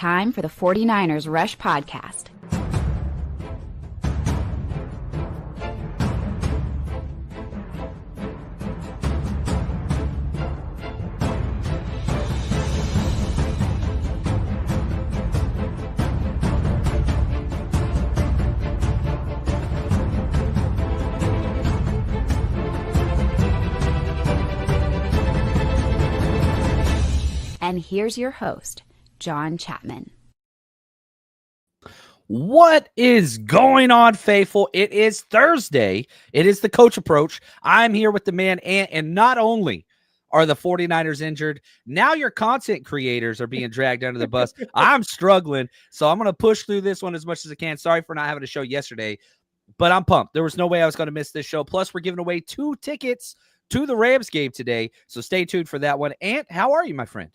Time for the 49ers Rush Podcast. And here's your host, John Chapman. What is going on, faithful? It is Thursday. It is the Coach Approach. I'm here with the man, and not only are the 49ers injured, now your content creators are being dragged under the bus. I'm struggling, so I'm going to push through this one as much as I can. Sorry for not having a show yesterday, but I'm pumped. There was no way I was going to miss this show. Plus, we're giving away 2 tickets to the Rams game today, so stay tuned for that one. Ant, how are you, my friend?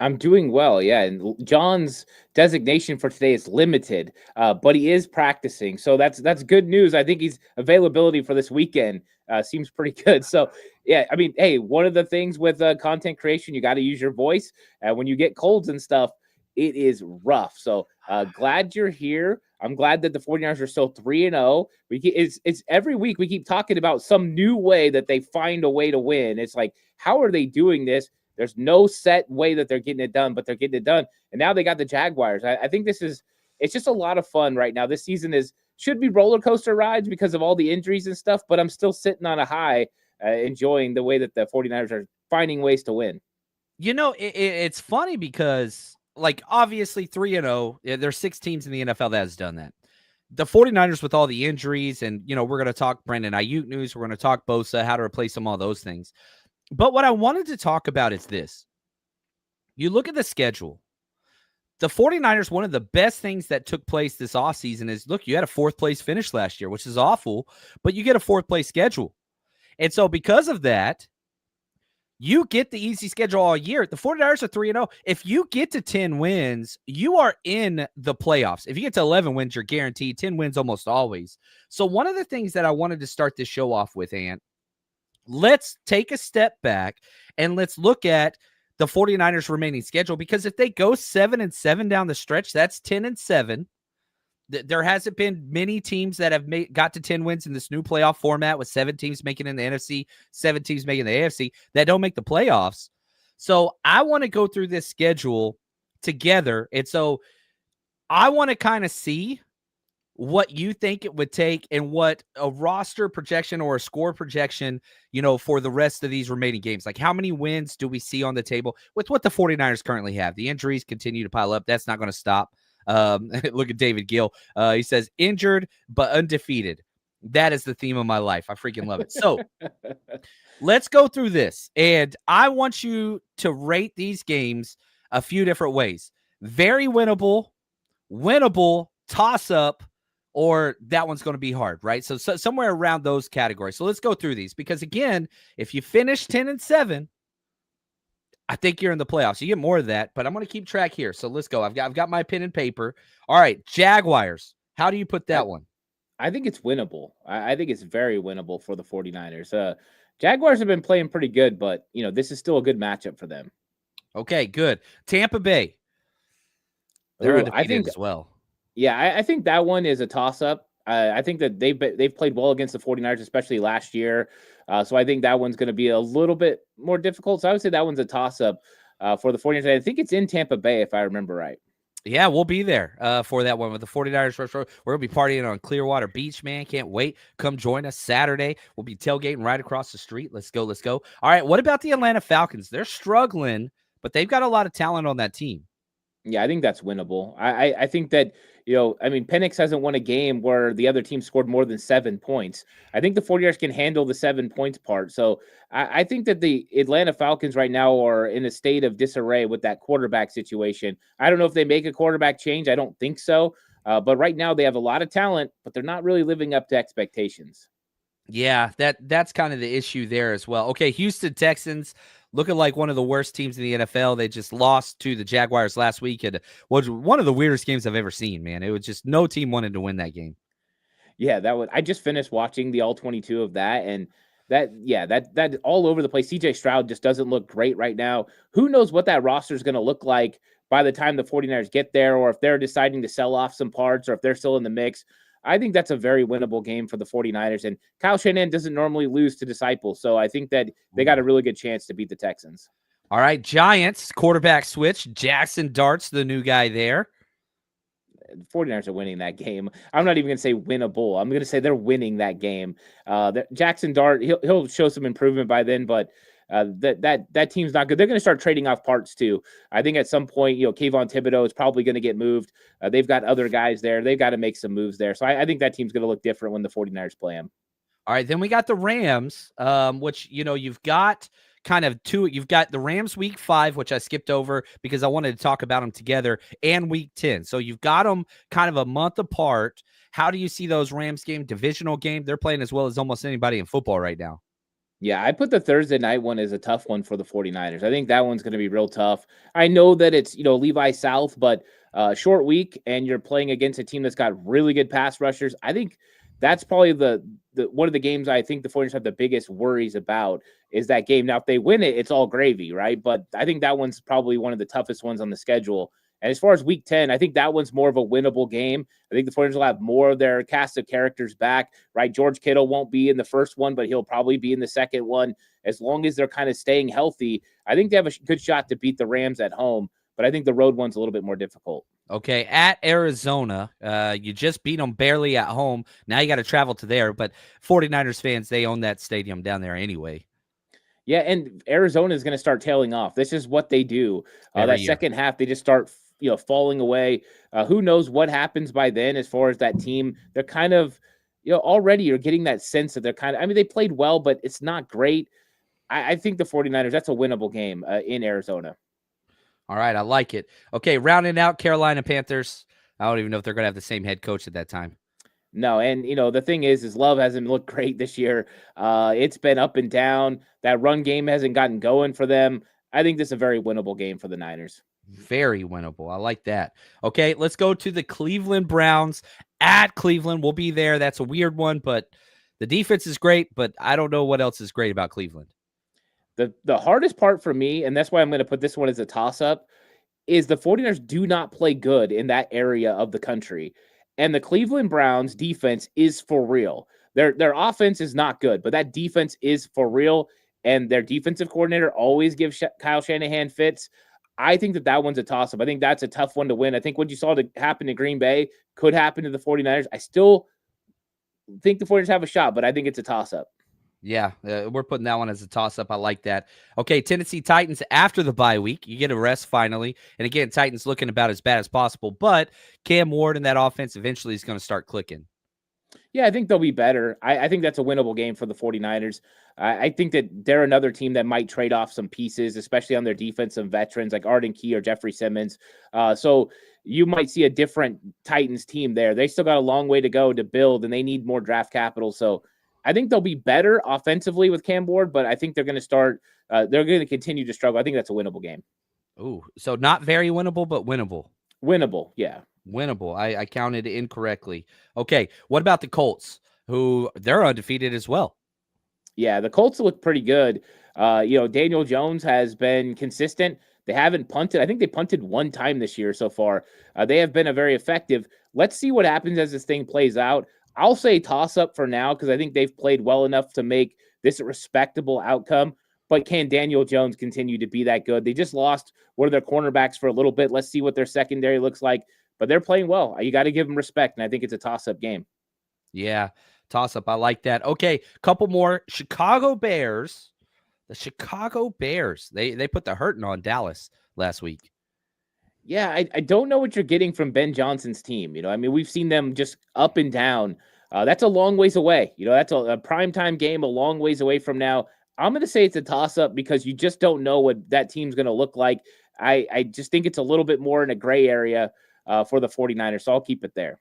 I'm doing well, yeah. And John's designation for today is limited, but he is practicing, so that's good news. I think his availability for this weekend seems pretty good. So, yeah, I mean, hey, one of the things with content creation, you got to use your voice. When you get colds and stuff, it is rough. So, glad you're here. I'm glad that the 49ers are still 3-0. It's every week we keep talking about some new way that they find a way to win. It's like, how are they doing this? There's no set way that they're getting it done, but they're getting it done. And now they got the Jaguars. I think it's just a lot of fun right now. This season should be roller coaster rides because of all the injuries and stuff, but I'm still sitting on a high, enjoying the way that the 49ers are finding ways to win. You know, it's funny because, like, obviously 3-0, there's 6 teams in the NFL that has done that. The 49ers with all the injuries, and, you know, we're going to talk Brandon Ayuk news. We're going to talk Bosa, how to replace them, all those things. But what I wanted to talk about is this. You look at the schedule. The 49ers, one of the best things that took place this offseason is, look, you had a 4th-place finish last year, which is awful, but you get a 4th-place schedule. And so because of that, you get the easy schedule all year. The 49ers are 3-0. If you get to 10 wins, you are in the playoffs. If you get to 11 wins, you're guaranteed. 10 wins almost always. So one of the things that I wanted to start this show off with, Ant, let's take a step back and let's look at the 49ers remaining schedule, because if they go 7-7 down the stretch, that's 10-7. There hasn't been many teams that have got to 10 wins in this new playoff format, with 7 teams making it in the NFC, 7 teams making the AFC that don't make the playoffs. So I want to go through this schedule together. And so I want to kind of see what you think it would take and what a roster projection or a score projection, you know, for the rest of these remaining games. Like, how many wins do we see on the table with what the 49ers currently have? The injuries continue to pile up. That's not going to stop. Look at David Gill. He says, injured but undefeated. That is the theme of my life. I freaking love it. So let's go through this. And I want you to rate these games a few different ways. Very winnable, toss-up, or that one's going to be hard, right? So somewhere around those categories. So let's go through these, because, again, if you finish 10-7, I think you're in the playoffs. You get more of that, but I'm going to keep track here. So let's go. I've got my pen and paper. All right, Jaguars. How do you put that one? I think it's winnable. I think it's very winnable for the 49ers. Jaguars have been playing pretty good, but, you know, this is still a good matchup for them. Okay, good. Tampa Bay. They're undefeated as well. Yeah, I think that one is a toss-up. I think that they've played well against the 49ers, especially last year. So I think that one's going to be a little bit more difficult. So I would say that one's a toss-up for the 49ers. I think it's in Tampa Bay, if I remember right. Yeah, we'll be there for that one with the 49ers. We're going to be partying on Clearwater Beach, man. Can't wait. Come join us Saturday. We'll be tailgating right across the street. Let's go. All right, what about the Atlanta Falcons? They're struggling, but they've got a lot of talent on that team. Yeah, I think that's winnable. I think that, you know, I mean, Penix hasn't won a game where the other team scored more than 7 points. I think the 49ers can handle the 7 points part. So I think that the Atlanta Falcons right now are in a state of disarray with that quarterback situation. I don't know if they make a quarterback change. I don't think so. But right now they have a lot of talent, but they're not really living up to expectations. Yeah, that's kind of the issue there as well. Okay, Houston Texans looking like one of the worst teams in the NFL. They just lost to the Jaguars last week. It was one of the weirdest games I've ever seen, man. It was just no team wanted to win that game. Yeah, I just finished watching the all 22 of that, and that all over the place. CJ Stroud just doesn't look great right now. Who knows what that roster is going to look like by the time the 49ers get there, or if they're deciding to sell off some parts, or if they're still in the mix, I think that's a very winnable game for the 49ers. And Kyle Shanahan doesn't normally lose to disciples, so I think that they got a really good chance to beat the Texans. All right, Giants, quarterback switch. Jackson Dart's the new guy there. The 49ers are winning that game. I'm not even going to say winnable. I'm going to say they're winning that game. Jackson Dart, he'll show some improvement by then, but that team's not good. They're going to start trading off parts too. I think at some point, Kayvon Thibodeau is probably going to get moved. They've got other guys there. They've got to make some moves there. So I think that team's going to look different when the 49ers play them. All right, then we got the Rams, which, you've got kind of two. You've got the Rams week 5, which I skipped over because I wanted to talk about them together, and week 10. So you've got them kind of a month apart. How do you see those Rams game, divisional game? They're playing as well as almost anybody in football right now. Yeah, I put the Thursday night one as a tough one for the 49ers. I think that one's going to be real tough. I know that it's, Levi South, but short week, and you're playing against a team that's got really good pass rushers. I think that's probably the one of the games I think the 49ers have the biggest worries about is that game. Now, if they win it, it's all gravy, right? But I think that one's probably one of the toughest ones on the schedule. And as far as week 10, I think that one's more of a winnable game. I think the 49ers will have more of their cast of characters back, right? George Kittle won't be in the first one, but he'll probably be in the second one. As long as they're kind of staying healthy, I think they have a good shot to beat the Rams at home. But I think the road one's a little bit more difficult. Okay, at Arizona, you just beat them barely at home. Now you got to travel to there. But 49ers fans, they own that stadium down there anyway. Yeah, and Arizona is going to start tailing off. This is what they do. That second half, they just start falling away. Who knows what happens by then as far as that team? They're kind of, already you're getting that sense that they're kind of, they played well, but it's not great. I think the 49ers, that's a winnable game in Arizona. All right, I like it. Okay, rounding out Carolina Panthers. I don't even know if they're going to have the same head coach at that time. No, and the thing is Love hasn't looked great this year. It's been up and down. That run game hasn't gotten going for them. I think this is a very winnable game for the Niners. Very winnable. I like that. Okay, let's go to the Cleveland Browns at Cleveland. We'll be there. That's a weird one, but the defense is great, but I don't know what else is great about Cleveland. The hardest part for me, and that's why I'm going to put this one as a toss-up, is the 49ers do not play good in that area of the country. And the Cleveland Browns defense is for real. Their offense is not good, but that defense is for real. And their defensive coordinator always gives Kyle Shanahan fits. I think that one's a toss-up. I think that's a tough one to win. I think what you saw to happen to Green Bay could happen to the 49ers. I still think the 49ers have a shot, but I think it's a toss-up. Yeah, we're putting that one as a toss-up. I like that. Okay, Tennessee Titans after the bye week. You get a rest finally. And again, Titans looking about as bad as possible. But Cam Ward and that offense eventually is going to start clicking. Yeah, I think they'll be better. I think that's a winnable game for the 49ers. I think that they're another team that might trade off some pieces, especially on their defensive veterans like Arden Key or Jeffrey Simmons. So you might see a different Titans team there. They still got a long way to go to build, and they need more draft capital. So I think they'll be better offensively with Cam Ward, but I think they're going to start they're going to continue to struggle. I think that's a winnable game. Ooh, so not very winnable, but winnable. Winnable, yeah. Winnable. I counted incorrectly. Okay, what about the Colts, who they're undefeated as well? Yeah, the Colts look pretty good. Daniel Jones has been consistent. They haven't punted. I think they punted one time this year so far. They have been very effective. Let's see what happens as this thing plays out. I'll say toss-up for now because I think they've played well enough to make this a respectable outcome. But can Daniel Jones continue to be that good? They just lost one of their cornerbacks for a little bit. Let's see what their secondary looks like. But they're playing well. You got to give them respect, and I think it's a toss-up game. Yeah, toss-up. I like that. Okay, couple more. Chicago Bears. The Chicago Bears. They put the hurting on Dallas last week. Yeah, I don't know what you're getting from Ben Johnson's team. We've seen them just up and down. That's a long ways away. That's a primetime game a long ways away from now. I'm going to say it's a toss-up because you just don't know what that team's going to look like. I just think it's a little bit more in a gray area for the 49ers, so I'll keep it there.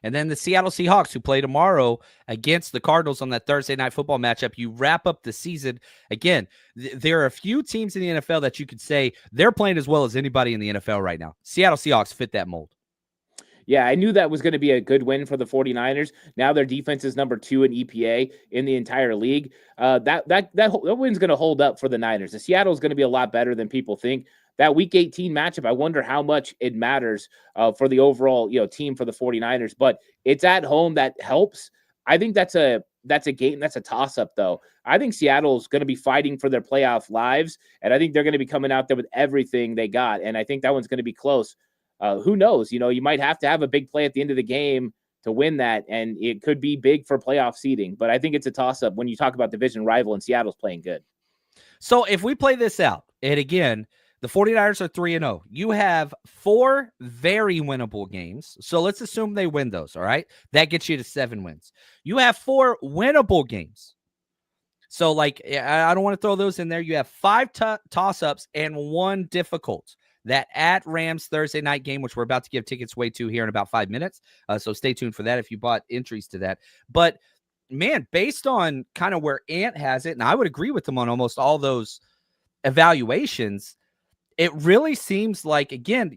And then the Seattle Seahawks, who play tomorrow against the Cardinals on that Thursday night football matchup. You wrap up the season. Again, there are a few teams in the NFL that you could say they're playing as well as anybody in the NFL right now. Seattle Seahawks fit that mold. Yeah, I knew that was going to be a good win for the 49ers. Now their defense is number 2 in EPA in the entire league. That win's going to hold up for the Niners. The Seattle is going to be a lot better than people think. that week 18 matchup, I wonder how much it matters for the overall, team for the 49ers, but it's at home. That helps. I think that's a game. That's a toss up though. I think Seattle's going to be fighting for their playoff lives, and I think they're going to be coming out there with everything they got. And I think that one's going to be close. Who knows? You might have to have a big play at the end of the game to win that, and it could be big for playoff seeding. But I think it's a toss-up when you talk about division rival, and Seattle's playing good. So if we play this out, and again, the 49ers are 3-0. You have 4 very winnable games. So let's assume they win those, all right? That gets you to 7 wins. You have 4 winnable games. So, like, I don't want to throw those in there. You have 5 toss-ups and 1 difficult. That at Rams Thursday night game, which we're about to give tickets away to here in about 5 minutes. So stay tuned for that if you bought entries to that. But, man, based on kind of where Ant has it, and I would agree with them on almost all those evaluations, it really seems like, again,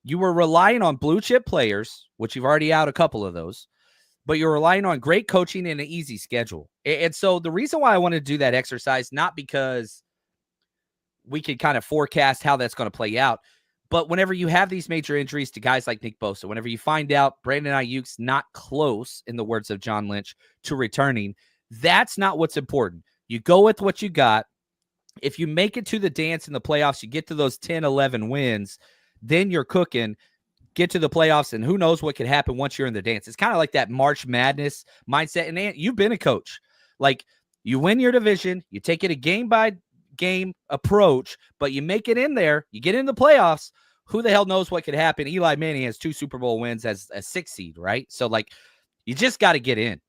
you were relying on blue chip players, which you've already out a couple of those, but you're relying on great coaching and an easy schedule. And so the reason why I want to do that exercise, not because we could kind of forecast how that's going to play out, but whenever you have these major injuries to guys like Nick Bosa, whenever you find out Brandon Ayuk's not close, in the words of John Lynch, to returning, that's not what's important. You go with what you got. If you make it to the dance in the playoffs, you get to those 10, 11 wins, then you're cooking, get to the playoffs, and who knows what could happen once you're in the dance. It's kind of like that March Madness mindset. And Ant, you've been a coach. Like, you win your division, you take it a game-by-game approach, but you make it in there, you get in the playoffs, who the hell knows what could happen? Eli Manning has 2 Super Bowl wins as a 6 seed, right? So, like, you just got to get in.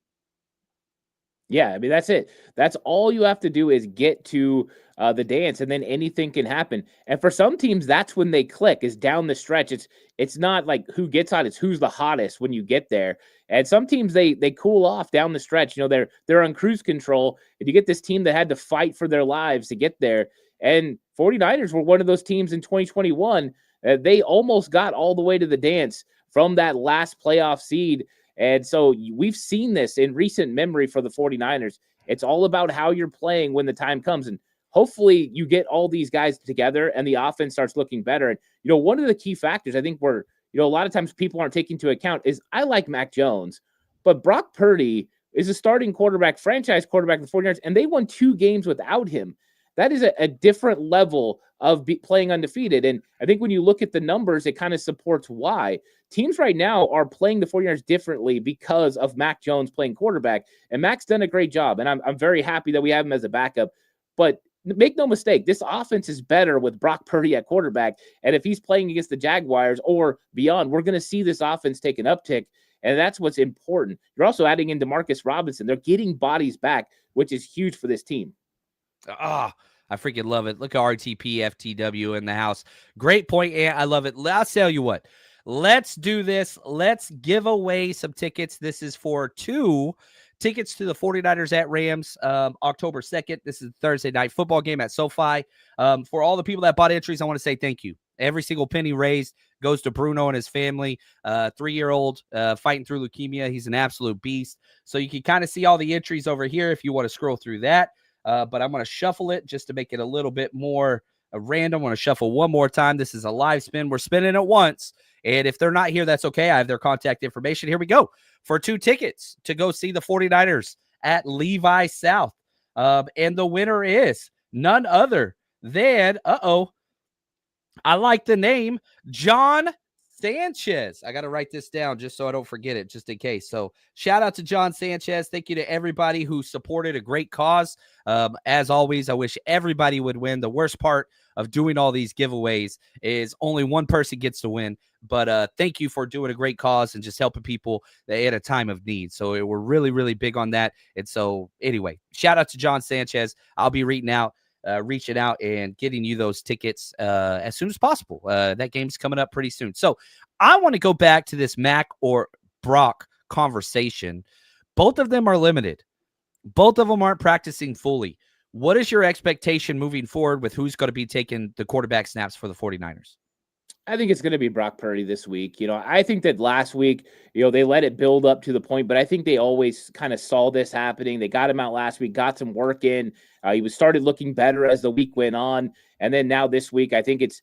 Yeah, I mean, that's it. That's all you have to do is get to the dance, and then anything can happen. And for some teams, that's when they click, is down the stretch. It's not like who gets hot, it's who's the hottest when you get there. And some teams, they cool off down the stretch. They're on cruise control, and you get this team that had to fight for their lives to get there. And 49ers were one of those teams in 2021. They almost got all the way to the dance from that last playoff seed. And so we've seen this in recent memory for the 49ers. It's all about how you're playing when the time comes. And hopefully you get all these guys together and the offense starts looking better. And, one of the key factors I think a lot of times people aren't taking into account is I like Mac Jones, but Brock Purdy is a starting quarterback, franchise quarterback of the 49ers, and they won 2 games without him. That is a different level of playing undefeated. And I think when you look at the numbers, it kind of supports why. Teams right now are playing the 49ers differently because of Mac Jones playing quarterback. And Mac's done a great job. And I'm very happy that we have him as a backup. But make no mistake, this offense is better with Brock Purdy at quarterback. And if he's playing against the Jaguars or beyond, we're going to see this offense take an uptick. And that's what's important. You're also adding in Demarcus Robinson. They're getting bodies back, which is huge for this team. I freaking love it. Look at RTP FTW in the house. Great point, Ant. I love it. I'll tell you what. Let's do this. Let's give away some tickets. This is for 2 tickets to the 49ers at Rams, October 2nd. This is the Thursday night football game at SoFi. For all the people that bought entries, I want to say thank you. Every single penny raised goes to Bruno and his family, 3-year-old fighting through leukemia. He's an absolute beast. So you can kind of see all the entries over here if you want to scroll through that. But I'm going to shuffle it just to make it a little bit more random. I'm going to shuffle one more time. This is a live spin. We're spinning it once. And if they're not here, that's okay. I have their contact information. Here we go for 2 tickets to go see the 49ers at Levi South. And the winner is none other than, I like the name, John Sanchez. I got to write this down just so I don't forget it, just in case. So shout out to John Sanchez. Thank you to everybody who supported a great cause. As always, I wish everybody would win. The worst part of doing all these giveaways is only one person gets to win. But thank you for doing a great cause and just helping people at a time of need. So we're really, really big on that. And so anyway, shout out to John Sanchez. I'll be reaching out and getting you those tickets as soon as possible. That game's coming up pretty soon. So I want to go back to this Mac or Brock conversation. Both of them are limited. Both of them aren't practicing fully. What is your expectation moving forward with who's going to be taking the quarterback snaps for the 49ers? I think it's going to be Brock Purdy this week. I think that last week, they let it build up to the point, but I think they always kind of saw this happening. They got him out last week, got some work in. He was started looking better as the week went on. And then now this week, I think it's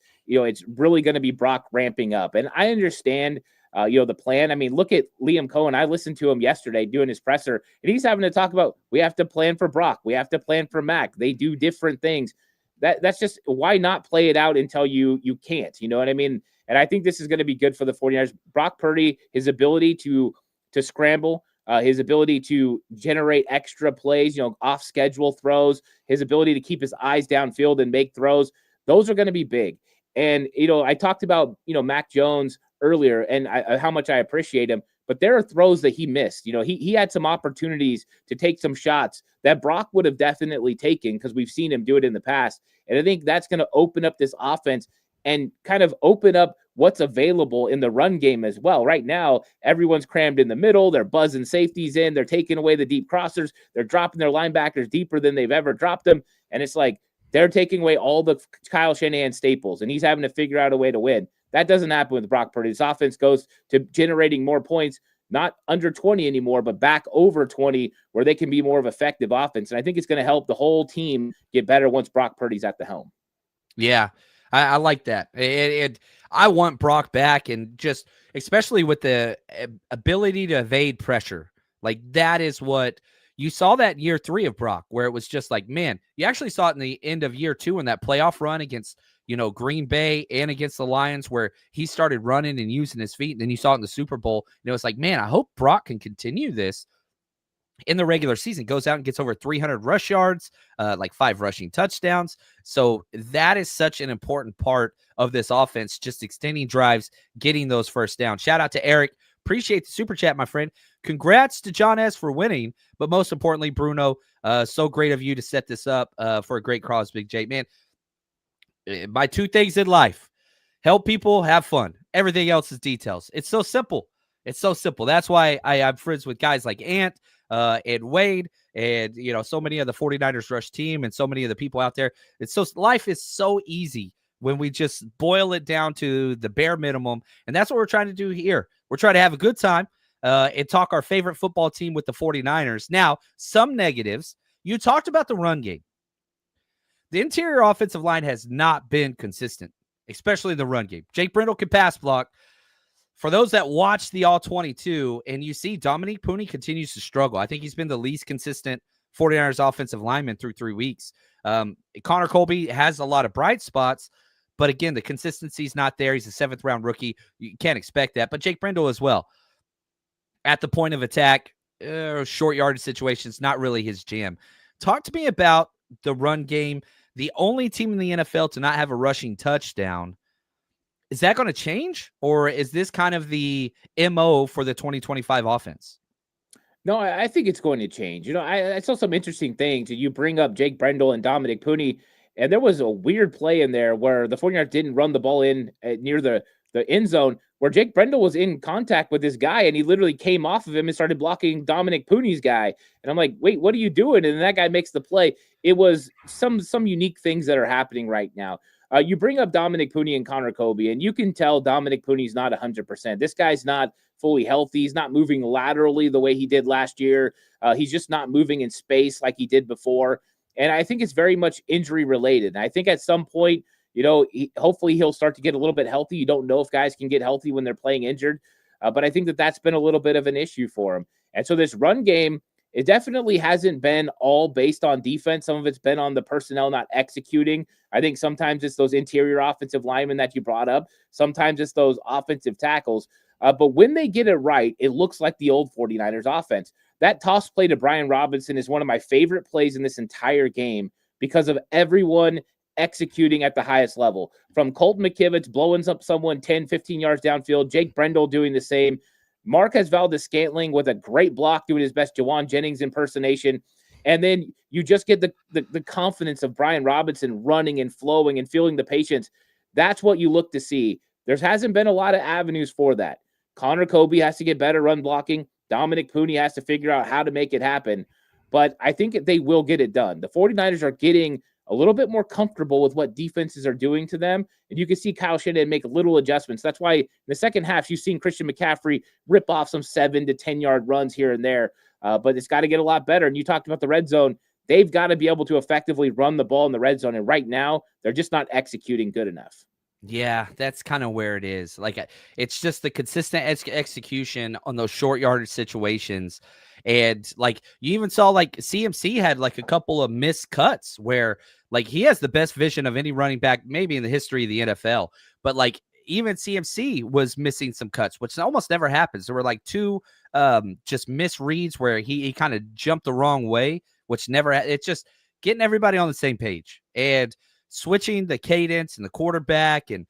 really going to be Brock ramping up. And I understand, the plan. I mean, look at Liam Cohen. I listened to him yesterday doing his presser, and he's having to talk about, we have to plan for Brock. We have to plan for Mac. They do different things. That's just, why not play it out until you can't, you know what I mean? And I think this is going to be good for the 49ers. Brock Purdy, his ability to scramble, his ability to generate extra plays, off schedule throws, his ability to keep his eyes downfield and make throws, those are going to be big. And, I talked about, Mac Jones earlier and how much I appreciate him, but there are throws that he missed. He had some opportunities to take some shots that Brock would have definitely taken, because we've seen him do it in the past. And I think that's going to open up this offense and kind of open up what's available in the run game as well. Right now, everyone's crammed in the middle. They're buzzing safeties in. They're taking away the deep crossers. They're dropping their linebackers deeper than they've ever dropped them. And it's like they're taking away all the Kyle Shanahan staples, and he's having to figure out a way to win. That doesn't happen with Brock Purdy. This offense goes to generating more points, not under 20 anymore, but back over 20, where they can be more of effective offense. And I think it's going to help the whole team get better once Brock Purdy's at the helm. Yeah, I like that. I want Brock back, and just especially with the ability to evade pressure. Like, that is what you saw that year 3 of Brock, where it was just like, man, you actually saw it in the end of year 2 in that playoff run against Green Bay and against the Lions, where he started running and using his feet. And then you saw it in the Super Bowl. It's like, man, I hope Brock can continue this in the regular season. Goes out and gets over 300 rush yards, like 5 rushing touchdowns. So that is such an important part of this offense, just extending drives, getting those first downs. Shout out to Eric. Appreciate the super chat, my friend. Congrats to John S. for winning, but most importantly, Bruno, so great of you to set this up for a great cause, Big J. Man, my 2 things in life: help people, have fun. Everything else is details. It's so simple. It's so simple. That's why I'm friends with guys like Ant and Wade and, so many of the 49ers Rush team and so many of the people out there. Life is so easy when we just boil it down to the bare minimum. And that's what we're trying to do here. We're trying to have a good time and talk our favorite football team with the 49ers. Now, some negatives. You talked about the run game. The interior offensive line has not been consistent, especially the run game. Jake Brendel can pass block. For those that watch the All-22, and you see Dominique Pooney continues to struggle. I think he's been the least consistent 49ers offensive lineman through 3 weeks. Connor Colby has a lot of bright spots, but again, the consistency is not there. He's a 7th-round rookie. You can't expect that. But Jake Brendel as well. At the point of attack, short yardage situations, not really his jam. Talk to me about the run game. The only team in the NFL to not have a rushing touchdown. Is that going to change, or is this kind of the MO for the 2025 offense? No, I think it's going to change. I saw some interesting things. You bring up Jake Brendel and Dominic Pooney, and there was a weird play in there where the 49ers didn't run the ball in near the end zone, where Jake Brendel was in contact with this guy, and he literally came off of him and started blocking Dominic Pooney's guy. And I'm like, wait, what are you doing? And that guy makes the play. It was some unique things that are happening right now. You bring up Dominic Pooney and Connor Colby, and you can tell Dominic Pooney's not 100%. This guy's not fully healthy. He's not moving laterally the way he did last year. He's just not moving in space like he did before. And I think it's very much injury related. And I think at some point, hopefully he'll start to get a little bit healthy. You don't know if guys can get healthy when they're playing injured. But I think that's been a little bit of an issue for him. And so this run game, it definitely hasn't been all based on defense. Some of it's been on the personnel not executing. I think sometimes it's those interior offensive linemen that you brought up. Sometimes it's those offensive tackles. But when they get it right, it looks like the old 49ers offense. That toss play to Brian Robinson is one of my favorite plays in this entire game because of everyone executing at the highest level. From Colton McKivitz blowing up someone 10, 15 yards downfield, Jake Brendel doing the same, Marquez Valdes-Scantling with a great block doing his best Jawan Jennings impersonation. And then you just get the confidence of Brian Robinson running and flowing and feeling the patience. That's what you look to see. There hasn't been a lot of avenues for that. Connor Colby has to get better run blocking. Dominic Pooney has to figure out how to make it happen. But I think they will get it done. The 49ers are getting a little bit more comfortable with what defenses are doing to them. And you can see Kyle Shanahan make little adjustments. That's why in the second half, you've seen Christian McCaffrey rip off some 7 to 10-yard runs here and there. But it's got to get a lot better. And you talked about the red zone. They've got to be able to effectively run the ball in the red zone. And right now, they're just not executing good enough. Yeah, that's kind of where it is. Like, it's just the consistent execution on those short yardage situations. And like, you even saw like CMC had like a couple of missed cuts where like he has the best vision of any running back, maybe in the history of the NFL. But like, even CMC was missing some cuts, which almost never happens. There were like 2 just misreads where he kind of jumped the wrong way, which never, it's just getting everybody on the same page and switching the cadence and the quarterback. And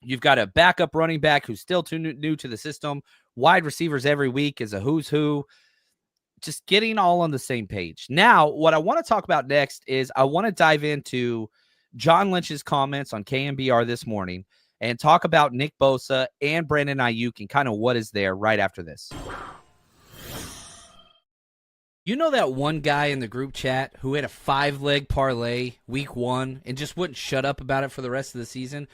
you've got a backup running back who's still too new to the system. Wide receivers every week is a who's who. Just getting all on the same page. Now, what I want to talk about next is I want to dive into John Lynch's comments on KMBR this morning and talk about Nick Bosa and Brandon Ayuk and kind of what is there right after this. You know that one guy in the group chat who had a 5-leg parlay week 1 and just wouldn't shut up about it for the rest of the season?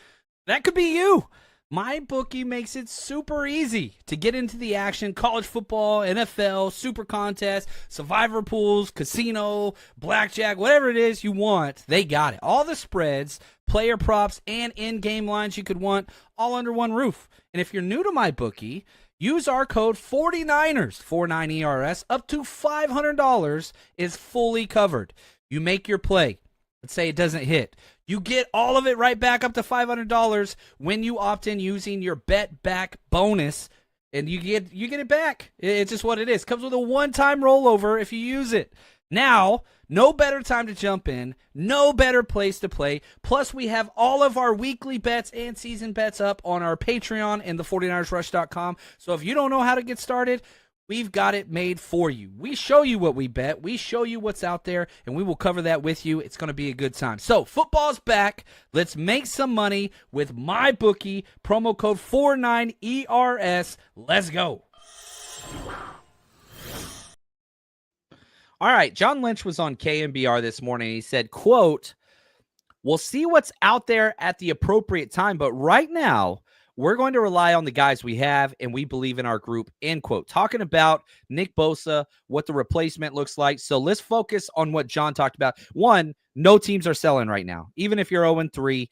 That could be you. My bookie makes it super easy to get into the action. College football, NFL, super contest, survivor pools, casino, blackjack, whatever it is you want, they got it. All the spreads, player props, and in-game lines you could want all under one roof. And if you're new to my bookie, use our code 49ers, 49ERS, up to $500 is fully covered. You make your play. Let's say it doesn't hit. You get all of it right back up to $500 when you opt in using your bet back bonus, and you get it back. It's just what it is. Comes with a one-time rollover if you use it. Now, no better time to jump in, no better place to play. Plus, we have all of our weekly bets and season bets up on our Patreon and the 49ersrush.com. So if you don't know how to get started, we've got it made for you. We show you what we bet. We show you what's out there, and we will cover that with you. It's going to be a good time. So football's back. Let's make some money with MyBookie. Promo code 49ERS. Let's go. All right, John Lynch was on KMBR this morning. He said, quote, "We'll see what's out there at the appropriate time, but right now, we're going to rely on the guys we have, and we believe in our group," end quote. Talking about Nick Bosa, what the replacement looks like. So let's focus on what John talked about. One, no teams are selling right now. Even if you're 0-3,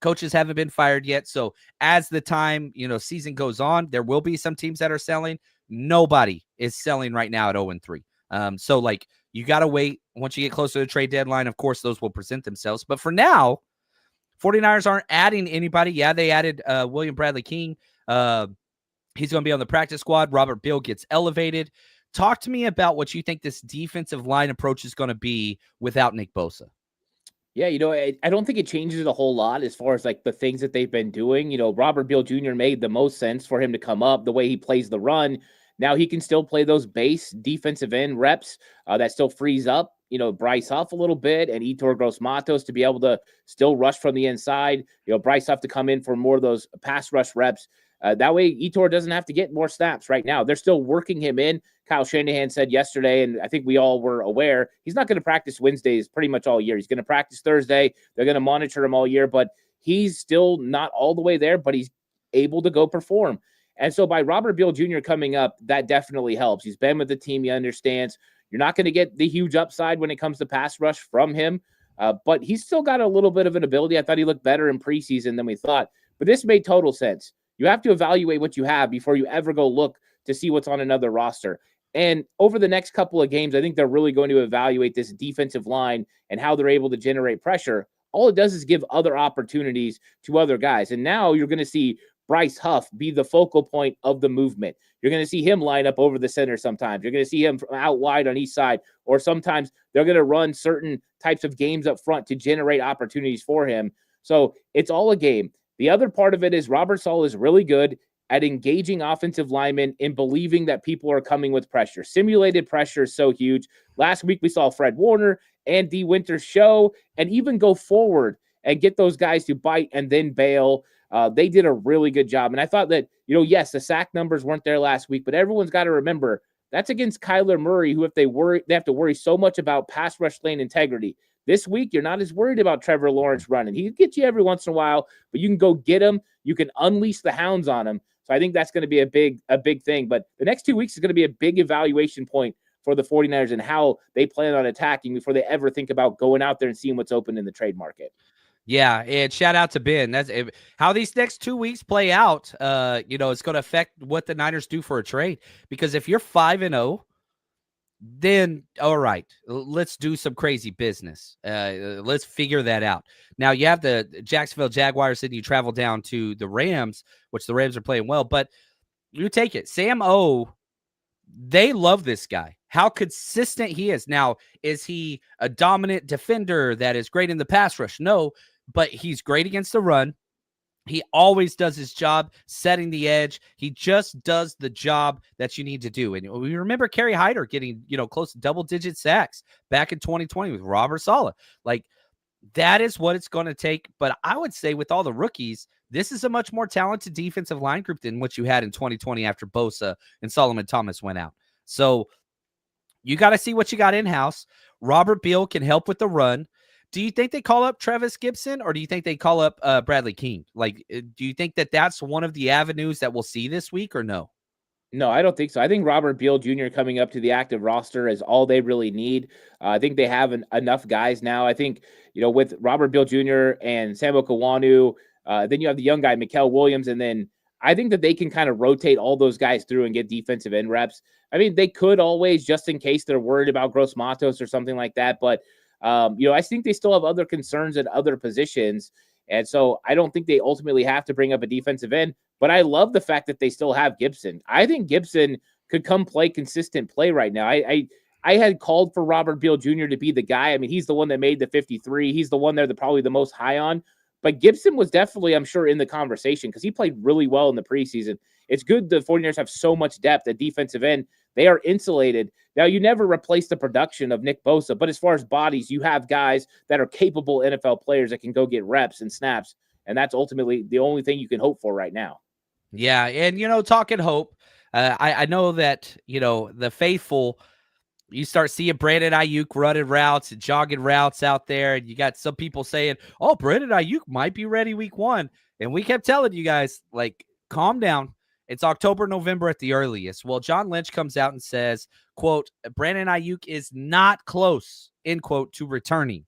coaches haven't been fired yet. So as the time, season goes on, there will be some teams that are selling. Nobody is selling right now at 0-3. So like, you got to wait. Once you get closer to the trade deadline, of course, those will present themselves. But for now, 49ers aren't adding anybody. Yeah, they added William Bradley King. He's going to be on the practice squad. Robert Beal gets elevated. Talk to me about what you think this defensive line approach is going to be without Nick Bosa. Yeah, I don't think it changes a whole lot as far as like the things that they've been doing. Robert Beal Jr. made the most sense for him to come up the way he plays the run. Now he can still play those base defensive end reps that still frees up, Bryce Huff a little bit and Yetur Gross-Matos to be able to still rush from the inside. Bryce Huff to come in for more of those pass rush reps. That way Yetur doesn't have to get more snaps right now. They're still working him in. Kyle Shanahan said yesterday, and I think we all were aware, he's not going to practice Wednesdays pretty much all year. He's going to practice Thursday. They're going to monitor him all year, but he's still not all the way there, but he's able to go perform. And so by Robert Beal Jr. coming up, that definitely helps. He's been with the team. He understands. You're not going to get the huge upside when it comes to pass rush from him, but he's still got a little bit of an ability. I thought he looked better in preseason than we thought, but this made total sense. You have to evaluate what you have before you ever go look to see what's on another roster. And over the next couple of games, I think they're really going to evaluate this defensive line and how they're able to generate pressure. All it does is give other opportunities to other guys. And now you're going to see Bryce Huff be the focal point of the movement. You're going to see him line up over the center sometimes. You're going to see him out wide on each side, or sometimes they're going to run certain types of games up front to generate opportunities for him. So it's all a game. The other part of it is Robert Saleh is really good at engaging offensive linemen in believing that people are coming with pressure. Simulated pressure is so huge. Last week we saw Fred Warner and D. Winters show and even go forward and get those guys to bite and then bail. They did a really good job. And I thought that, yes, the sack numbers weren't there last week, but everyone's got to remember that's against Kyler Murray, who if they have to worry so much about pass rush lane integrity. This week, you're not as worried about Trevor Lawrence running. He can get you every once in a while, but you can go get him. You can unleash the hounds on him. So I think that's going to be a big thing. But the next 2 weeks is going to be a big evaluation point for the 49ers and how they plan on attacking before they ever think about going out there and seeing what's open in the trade market. Yeah, and shout out to Ben. That's how these next 2 weeks play out. It's going to affect what the Niners do for a trade. Because if you're 5-0, then all right, let's do some crazy business. Let's figure that out. Now you have the Jacksonville Jaguars, and you travel down to the Rams, which the Rams are playing well. But you take it, Sam O. They love this guy. How consistent he is. Now, is he a dominant defender that is great in the pass rush? No, but he's great against the run. He always does his job setting the edge. He just does the job that you need to do. And we remember Kerry Hyder getting, close to double-digit sacks back in 2020 with Robert Saleh. Like, that is what it's going to take. But I would say with all the rookies, this is a much more talented defensive line group than what you had in 2020 after Bosa and Solomon Thomas went out. So you got to see what you got in-house. Robert Beal can help with the run. Do you think they call up Travis Gibson, or do you think they call up Bradley King? Like, do you think that that's one of the avenues that we'll see this week, or no? No, I don't think so. I think Robert Beal Jr. coming up to the active roster is all they really need. I think they have enough guys now. I think, with Robert Beal Jr. and Samuel Kawanu, then you have the young guy, Mikael Williams, and then I think that they can kind of rotate all those guys through and get defensive end reps. I mean, they could always, just in case they're worried about Gross Matos or something like that, but I think they still have other concerns at other positions. And so I don't think they ultimately have to bring up a defensive end, but I love the fact that they still have Gibson. I think Gibson could come play consistent play right now. I had called for Robert Beal Jr. to be the guy. I mean, he's the one that made the 53. He's the one they're probably the most high on, but Gibson was definitely, I'm sure, in the conversation because he played really well in the preseason. It's good the 49ers have so much depth at defensive end. They are insulated. Now, you never replace the production of Nick Bosa, but as far as bodies, you have guys that are capable NFL players that can go get reps and snaps, and that's ultimately the only thing you can hope for right now. Yeah, and, talking hope, I know that, the faithful, you start seeing Brandon Ayuk running routes and jogging routes out there, and you got some people saying, oh, Brandon Ayuk might be ready week 1, and we kept telling you guys, like, calm down. It's October, November at the earliest. Well, John Lynch comes out and says, quote, Brandon Ayuk is not close, end quote, to returning.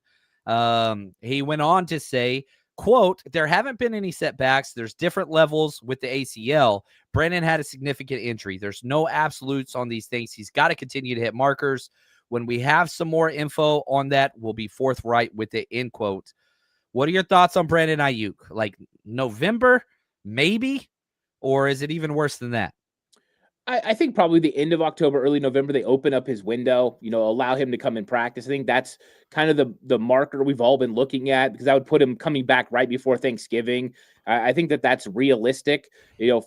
He went on to say, quote, there haven't been any setbacks. There's different levels with the ACL. Brandon had a significant injury. There's no absolutes on these things. He's got to continue to hit markers. When we have some more info on that, we'll be forthright with it, end quote. What are your thoughts on Brandon Ayuk? Like November, maybe? Or is it even worse than that? I think probably the end of October, early November, they open up his window, allow him to come and practice. I think that's kind of the marker we've all been looking at because I would put him coming back right before Thanksgiving. I think that that's realistic,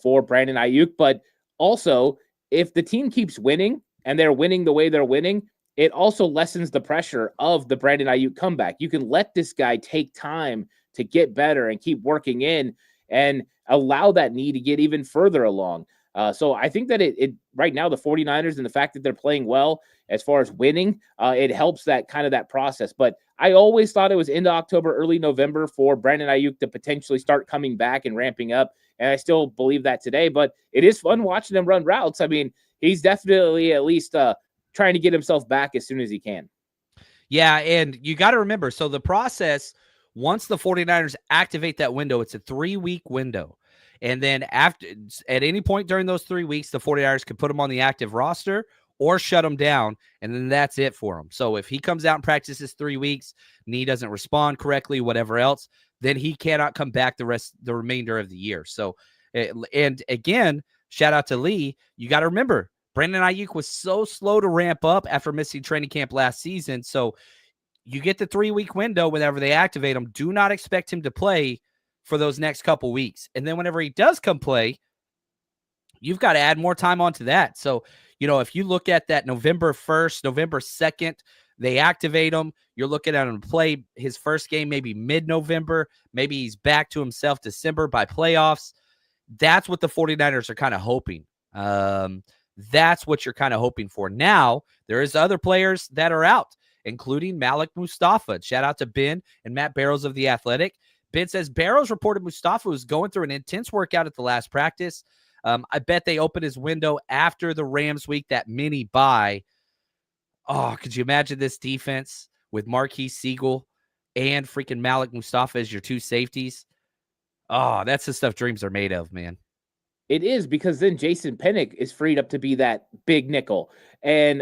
for Brandon Ayuk. But also, if the team keeps winning and they're winning the way they're winning, it also lessens the pressure of the Brandon Ayuk comeback. You can let this guy take time to get better and keep working in and allow that knee to get even further along. So I think that it right now, the 49ers and the fact that they're playing well as far as winning, it helps that kind of that process. But I always thought it was into October, early November for Brandon Ayuk to potentially start coming back and ramping up. And I still believe that today, but it is fun watching him run routes. I mean, he's definitely at least trying to get himself back as soon as he can. Yeah, and you got to remember, so the process, once the 49ers activate that window, it's a 3-week window. And then at any point during those 3 weeks, the 49ers can put him on the active roster or shut him down, and then that's it for him. So if he comes out and practices 3 weeks, knee doesn't respond correctly, whatever else, then he cannot come back the remainder of the year. So, and again, shout out to Lee. You got to remember, Brandon Ayuk was so slow to ramp up after missing training camp last season. So you get the 3-week window whenever they activate him. Do not expect him to play for those next couple weeks. And then whenever he does come play, you've got to add more time onto that. So, if you look at that November 1st, November 2nd, they activate him. You're looking at him play his first game maybe mid-November. Maybe he's back to himself December by playoffs. That's what the 49ers are kind of hoping. That's what you're kind of hoping for. Now, there is other players that are out. including Malik Mustafa. Shout out to Ben and Matt Barrows of The Athletic. Ben says Barrows reported Mustafa was going through an intense workout at the last practice. I bet they opened his window after the Rams week, that mini bye. Oh, could you imagine this defense with Marquise Siegel and freaking Malik Mustafa as your two safeties? Oh, that's the stuff dreams are made of, man. It is, because then Jason Pennick is freed up to be that big nickel. And,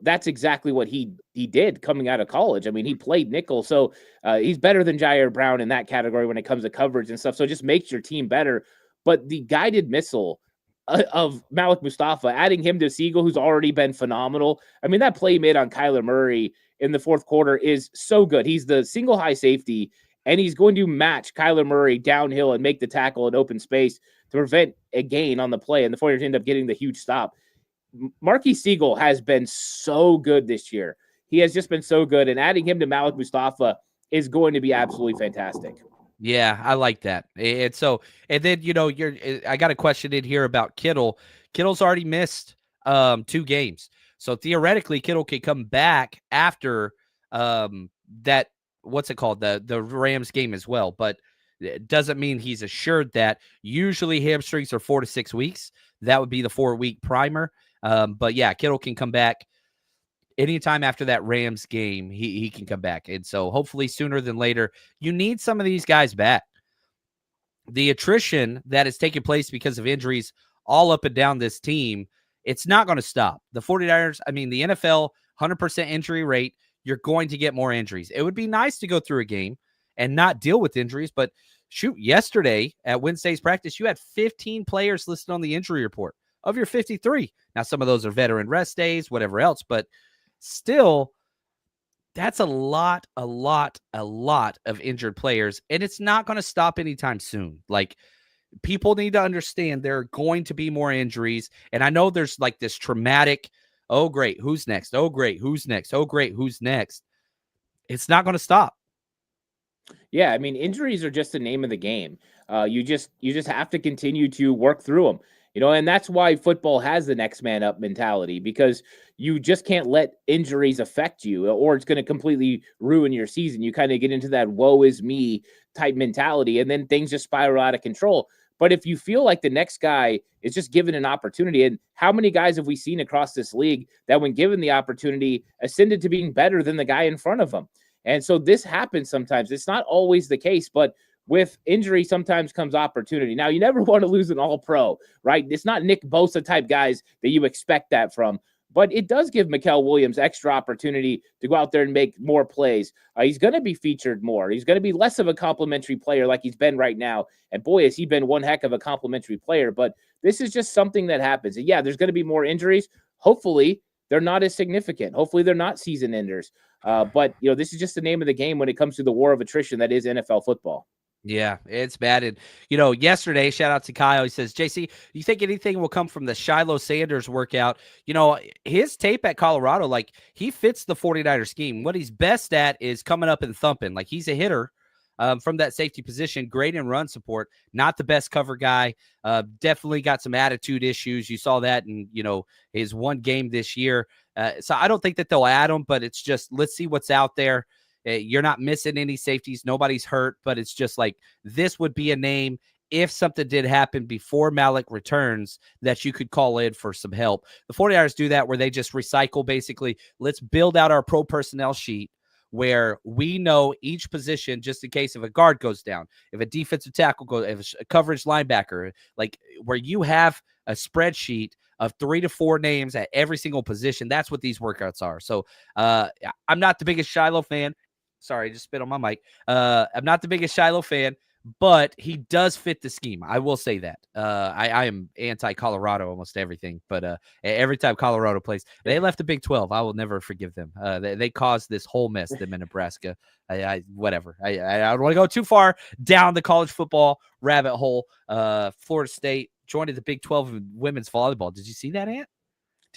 that's exactly what he did coming out of college. I mean, he played nickel. So he's better than Jair Brown in that category when it comes to coverage and stuff. So it just makes your team better. But the guided missile of Malik Mustafa, adding him to Siegel, who's already been phenomenal. I mean, that play made on Kyler Murray in the fourth quarter is so good. He's the single high safety, and he's going to match Kyler Murray downhill and make the tackle in open space to prevent a gain on the play, and the 49ers end up getting the huge stop. Marquise Siegel has been so good this year. He has just been so good, and adding him to Malik Mustafa is going to be absolutely fantastic. Yeah, I like that. And then, I got a question in here about Kittle. Kittle's already missed 2 games. So theoretically, Kittle could come back after that, what's it called? The Rams game as well. But it doesn't mean he's assured that. Usually hamstrings are 4 to 6 weeks. That would be the 4-week primer. But yeah, Kittle can come back anytime after that Rams game. He can come back. And so hopefully sooner than later. You need some of these guys back. The attrition that is taking place because of injuries all up and down this team, it's not going to stop. The 49ers, the NFL, 100% injury rate, you're going to get more injuries. It would be nice to go through a game and not deal with injuries, but shoot, yesterday at Wednesday's practice, you had 15 players listed on the injury report of your 53. Now, some of those are veteran rest days, whatever else, but still, that's a lot of injured players, and it's not going to stop anytime soon. Like, people need to understand there are going to be more injuries, and I know there's like this traumatic, oh, great, who's next? Oh, great, who's next? Oh, great, who's next? It's not going to stop. Yeah, injuries are just the name of the game. You just have to continue to work through them. And that's why football has the next man up mentality, because you just can't let injuries affect you, or it's going to completely ruin your season. You kind of get into that woe is me type mentality, and then things just spiral out of control. But if you feel like the next guy is just given an opportunity, and how many guys have we seen across this league that when given the opportunity ascended to being better than the guy in front of them? And so this happens sometimes. It's not always the case, but with injury sometimes comes opportunity. Now, you never want to lose an all-pro, right? It's not Nick Bosa type guys that you expect that from, but it does give Mikael Williams extra opportunity to go out there and make more plays. He's going to be featured more. He's going to be less of a complimentary player like he's been right now. And boy, has he been one heck of a complimentary player. But this is just something that happens. And yeah, there's going to be more injuries. Hopefully, they're not as significant. Hopefully, they're not season enders. But this is just the name of the game when it comes to the war of attrition that is NFL football. Yeah, it's bad. And, yesterday, shout out to Kyle. He says, JC, do you think anything will come from the Shiloh Sanders workout? His tape at Colorado, he fits the 49er scheme. What he's best at is coming up and thumping. He's a hitter from that safety position, great in run support, not the best cover guy. Definitely got some attitude issues. You saw that in, his one game this year. So I don't think that they'll add him, but it's just, let's see what's out there. You're not missing any safeties. Nobody's hurt, but it's just like this would be a name if something did happen before Malik returns that you could call in for some help. The 49ers do that where they just recycle basically. Let's build out our pro personnel sheet where we know each position just in case if a guard goes down, if a defensive tackle goes, if a coverage linebacker, where you have a spreadsheet of 3 to 4 names at every single position. That's what these workouts are. So I'm not the biggest Shiloh fan. Sorry, I just spit on my mic. I'm not the biggest Shiloh fan, but he does fit the scheme. I will say that. I am anti-Colorado almost everything, but every time Colorado plays, they left the Big 12. I will never forgive them. They caused this whole mess, them in Nebraska. Whatever. I don't want to go too far down the college football rabbit hole. Florida State joined the Big 12 in women's volleyball. Did you see that, Ant?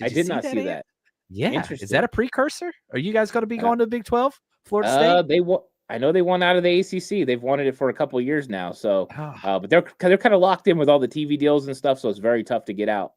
I did not see that. Yeah. Is that a precursor? Are you guys going to be going to the Big 12? Florida State? I know they won out of the ACC. They've wanted it for a couple of years now. So, but they're kind of locked in with all the TV deals and stuff. So it's very tough to get out.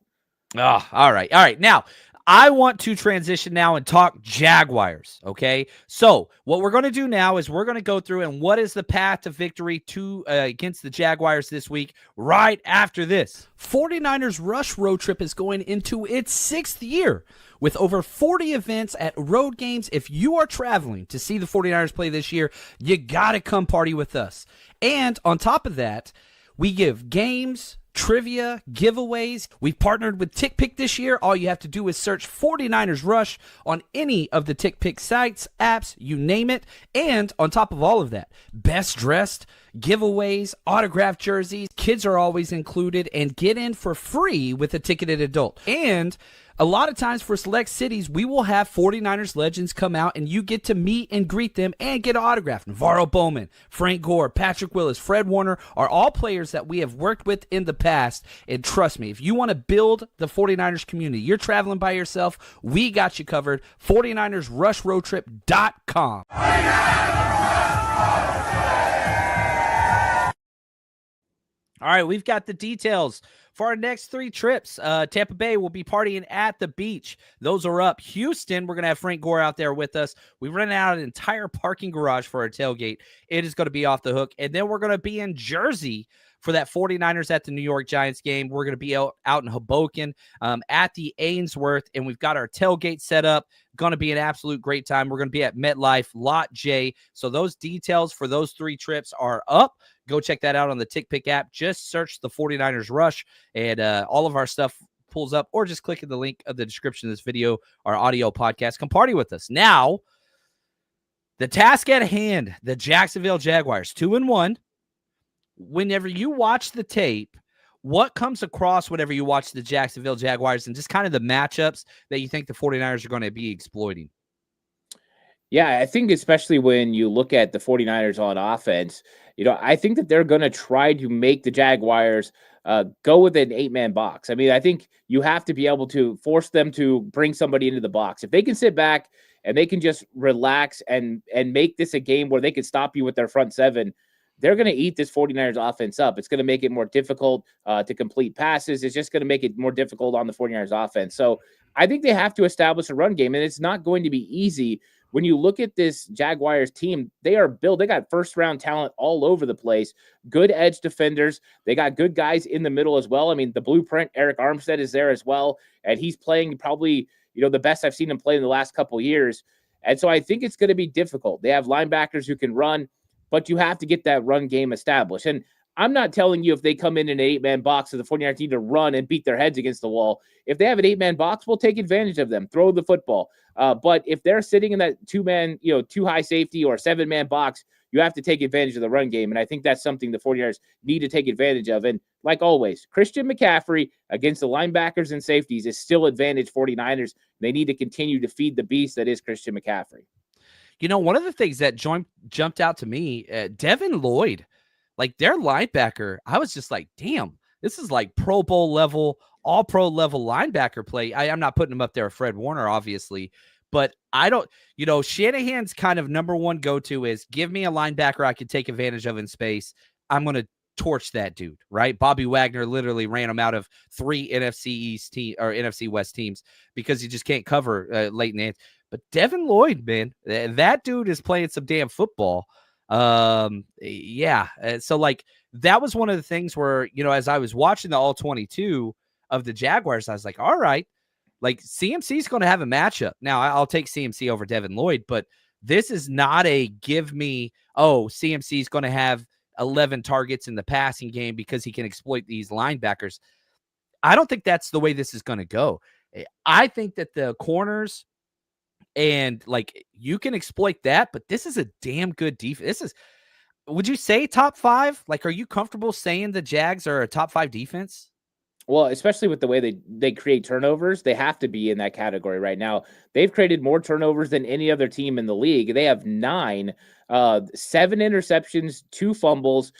Oh, all right. Now, I want to transition now and talk Jaguars, okay? So what we're going to do now is we're going to go through and what is the path to victory against the Jaguars this week right after this. 49ers Rush Road Trip is going into its 6th year with over 40 events at road games. If you are traveling to see the 49ers play this year, you got to come party with us. And on top of that, we give games, trivia, giveaways. We've partnered with TickPick this year. All you have to do is search 49ers Rush on any of the TickPick sites, apps, you name it. And on top of all of that, best dressed, giveaways, autographed jerseys, kids are always included, and get in for free with a ticketed adult. And a lot of times for select cities, we will have 49ers legends come out and you get to meet and greet them and get an autograph. Navarro Bowman, Frank Gore, Patrick Willis, Fred Warner are all players that we have worked with in the past. And trust me, if you want to build the 49ers community, you're traveling by yourself, we got you covered. 49ersRushRoadTrip.com. All right, we've got the details for our next 3 trips. Tampa Bay will be partying at the beach. Those are up. Houston, we're going to have Frank Gore out there with us. We rented out an entire parking garage for our tailgate. It is going to be off the hook. And then we're going to be in Jersey for that 49ers at the New York Giants game. We're going to be out in Hoboken at the Ainsworth, and we've got our tailgate set up. Going to be an absolute great time. We're going to be at MetLife, Lot J. So those details for those 3 trips are up. Go check that out on the TickPick app. Just search the 49ers Rush, and all of our stuff pulls up, or just click in the link of the description of this video, our audio podcast. Come party with us. Now, the task at hand, the Jacksonville Jaguars, 2-1. Whenever you watch the tape, what comes across whenever you watch the Jacksonville Jaguars and just kind of the matchups that you think the 49ers are going to be exploiting? Yeah, I think especially when you look at the 49ers on offense, I think that they're going to try to make the Jaguars go with an 8-man box. I mean, I think you have to be able to force them to bring somebody into the box. If they can sit back and they can just relax and make this a game where they can stop you with their front 7, they're going to eat this 49ers offense up. It's going to make it more difficult to complete passes. It's just going to make it more difficult on the 49ers offense. So I think they have to establish a run game, and it's not going to be easy. When you look at this Jaguars team, they are built. They got first-round talent all over the place, good edge defenders. They got good guys in the middle as well. I mean, the blueprint, Eric Armstead is there as well, and he's playing probably, the best I've seen him play in the last couple of years. And so I think it's going to be difficult. They have linebackers who can run, but you have to get that run game established. And I'm not telling you if they come in an 8-man box, so the 49ers need to run and beat their heads against the wall. If they have an 8-man box, we'll take advantage of them, throw the football. But if they're sitting in that 2-man, 2-high safety or 7-man box, you have to take advantage of the run game. And I think that's something the 49ers need to take advantage of. And like always, Christian McCaffrey against the linebackers and safeties is still advantage 49ers. They need to continue to feed the beast that is Christian McCaffrey. One of the things that jumped out to me, Devin Lloyd, like their linebacker, I was just like, damn, this is like Pro Bowl level, all pro level linebacker play. I'm not putting him up there with Fred Warner, obviously, but I don't, Shanahan's kind of number one go-to is give me a linebacker I can take advantage of in space. I'm going to torch that dude, right? Bobby Wagner literally ran him out of 3 NFC East team or NFC West teams because he just can't cover late in the end. But Devin Lloyd, man, that dude is playing some damn football. Yeah. So like that was one of the things where, as I was watching the all 22 of the Jaguars, I was like, all right, like CMC is going to have a matchup. Now I'll take CMC over Devin Lloyd, but this is not a give me, CMC is going to have 11 targets in the passing game because he can exploit these linebackers. I don't think that's the way this is going to go. I think that the corners and like you can exploit that, but this is a damn good defense. Would you say top 5? Like, are you comfortable saying the Jags are a top 5 defense? Well, especially with the way they create turnovers, they have to be in that category right now. They've created more turnovers than any other team in the league. They have 9, 7 interceptions, 2 fumbles.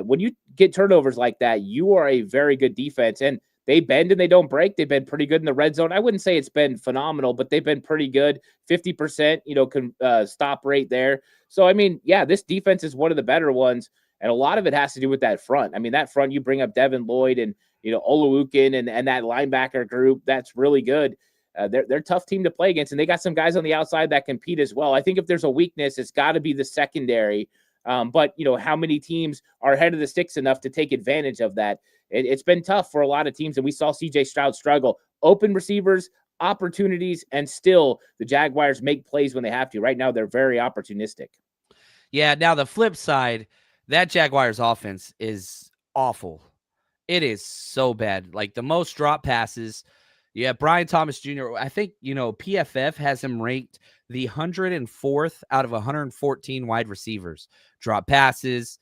When you get turnovers like that, you are a very good defense. And they bend and they don't break. They've been pretty good in the red zone. I wouldn't say it's been phenomenal, but they've been pretty good. 50%, stop rate there. So, I mean, yeah, this defense is one of the better ones. And a lot of it has to do with that front. I mean, that front, you bring up Devin Lloyd and, Oluwukin and that linebacker group, that's really good. they're a tough team to play against, and they got some guys on the outside that compete as well. I think if there's a weakness, it's got to be the secondary. But how many teams are ahead of the sticks enough to take advantage of that? It's been tough for a lot of teams, and we saw CJ Stroud struggle. Open receivers, opportunities, and still the Jaguars make plays when they have to. Right now, they're very opportunistic. Yeah, now the flip side, that Jaguars offense is awful. It is so bad. Like the most drop passes. Yeah, Brian Thomas Jr., I think, PFF has him ranked the 104th out of 114 wide receivers. Drop passes,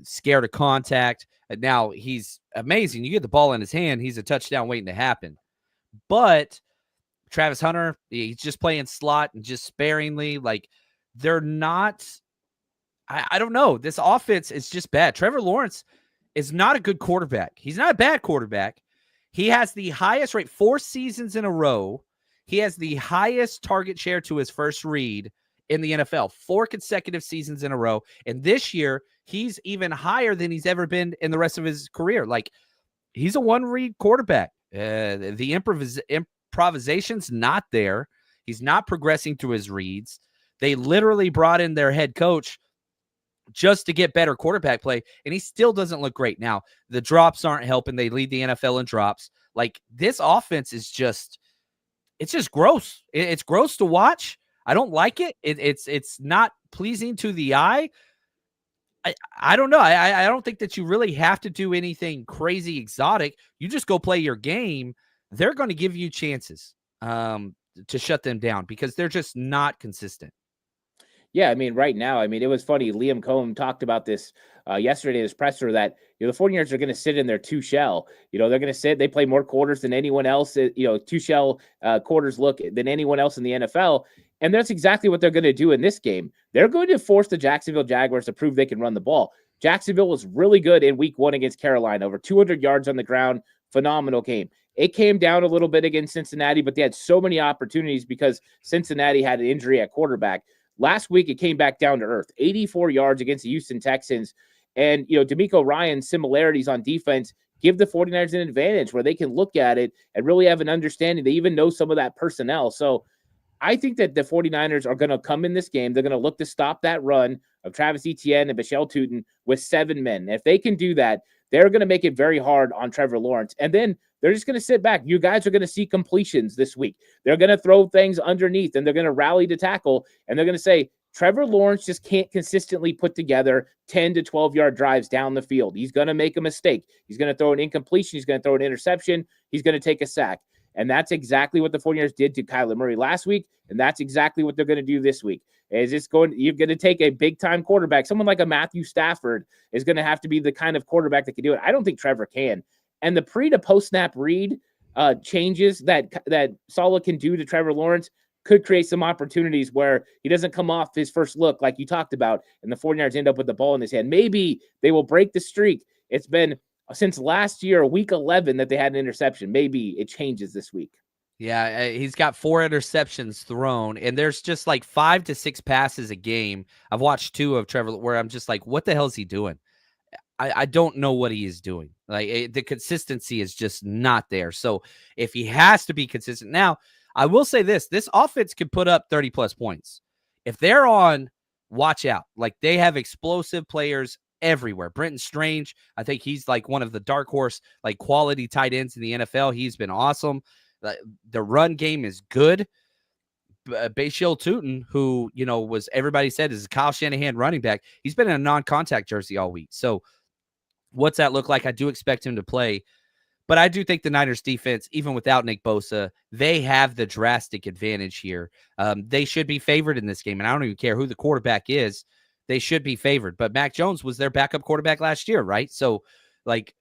scared of contact. Now, he's amazing. You get the ball in his hand, he's a touchdown waiting to happen. But Travis Hunter, he's just playing slot and just sparingly. Like, they're not – I don't know. This offense is just bad. Trevor Lawrence is not a good quarterback. He's not a bad quarterback. He has the highest rate 4 seasons in a row. He has the highest target share to his first read in the NFL, 4 consecutive seasons in a row. And this year, he's even higher than he's ever been in the rest of his career. Like, he's a one-read quarterback. The improvisation's not there. He's not progressing through his reads. They literally brought in their head coach just to get better quarterback play, and he still doesn't look great. Now, the drops aren't helping. They lead the NFL in drops. Like, this offense is just, it's just gross. It's gross to watch. I don't like it. It's not pleasing to the eye. I don't know. I don't think that you really have to do anything crazy exotic. You just go play your game. They're going to give you chances to shut them down because they're just not consistent. Yeah, I mean, right now, it was funny. Liam Cohen talked about this yesterday in his presser that, the 49ers are going to sit in their 2-shell. They're going to sit. They play more quarters than anyone else. 2-shell quarters look than anyone else in the NFL. And that's exactly what they're going to do in this game. They're going to force the Jacksonville Jaguars to prove they can run the ball. Jacksonville was really good in week 1 against Carolina, over 200 yards on the ground. Phenomenal game. It came down a little bit against Cincinnati, but they had so many opportunities because Cincinnati had an injury at quarterback. Last week, it came back down to earth, 84 yards against the Houston Texans. And, DeMeco Ryan's similarities on defense give the 49ers an advantage where they can look at it and really have an understanding. They even know some of that personnel. So I think that the 49ers are going to come in this game. They're going to look to stop that run of Travis Etienne and Michelle Tootin with 7 men. And if they can do that, they're going to make it very hard on Trevor Lawrence. And then they're just going to sit back. You guys are going to see completions this week. They're going to throw things underneath, and they're going to rally to tackle, and they're going to say, Trevor Lawrence just can't consistently put together 10 to 12-yard drives down the field. He's going to make a mistake. He's going to throw an incompletion. He's going to throw an interception. He's going to take a sack. And that's exactly what the 49ers did to Kyler Murray last week, and that's exactly what they're going to do this week. You're going to take a big-time quarterback. Someone like a Matthew Stafford is going to have to be the kind of quarterback that can do it. I don't think Trevor can. And the pre to post-snap read changes that Saleh can do to Trevor Lawrence could create some opportunities where he doesn't come off his first look like you talked about, and the 49ers end up with the ball in his hand. Maybe they will break the streak. It's been since last year, week 11, that they had an interception. Maybe it changes this week. Yeah, he's got 4 interceptions thrown, and there's just like 5 to 6 passes a game. I've watched 2 of Trevor where I'm just like, what the hell is he doing? I don't know what he is doing. Like, the consistency is just not there. So if he has to be consistent. Now, I will say this offense could put up 30-plus points. If they're on, watch out. Like, they have explosive players everywhere. Brenton Strange, I think he's like one of the dark horse, like, quality tight ends in the NFL. He's been awesome. The run game is good. Michelle Tootin, who, was everybody said is a Kyle Shanahan running back. He's been in a non-contact jersey all week. So what's that look like? I do expect him to play. But I do think the Niners defense, even without Nick Bosa, they have the drastic advantage here. They should be favored in this game. And I don't even care who the quarterback is. They should be favored. But Mac Jones was their backup quarterback last year, right? So, like,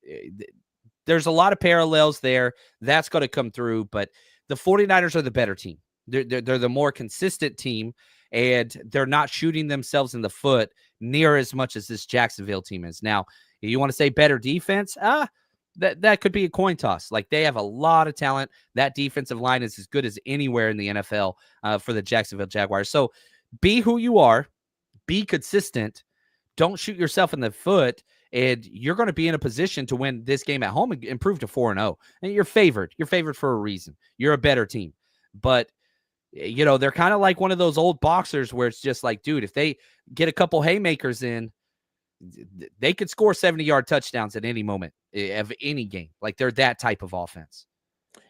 there's a lot of parallels there. That's going to come through. But the 49ers are the better team. They're the more consistent team, and they're not shooting themselves in the foot near as much as this Jacksonville team is. Now, you want to say better defense? That could be a coin toss. Like, they have a lot of talent. That defensive line is as good as anywhere in the NFL for the Jacksonville Jaguars. So be who you are. Be consistent. Don't shoot yourself in the foot, and you're going to be in a position to win this game at home and improve to 4-0. And you're favored. You're favored for a reason. You're a better team. But, they're kind of like one of those old boxers where it's just like, dude, if they get a couple haymakers in, they could score 70-yard touchdowns at any moment of any game. Like, they're that type of offense.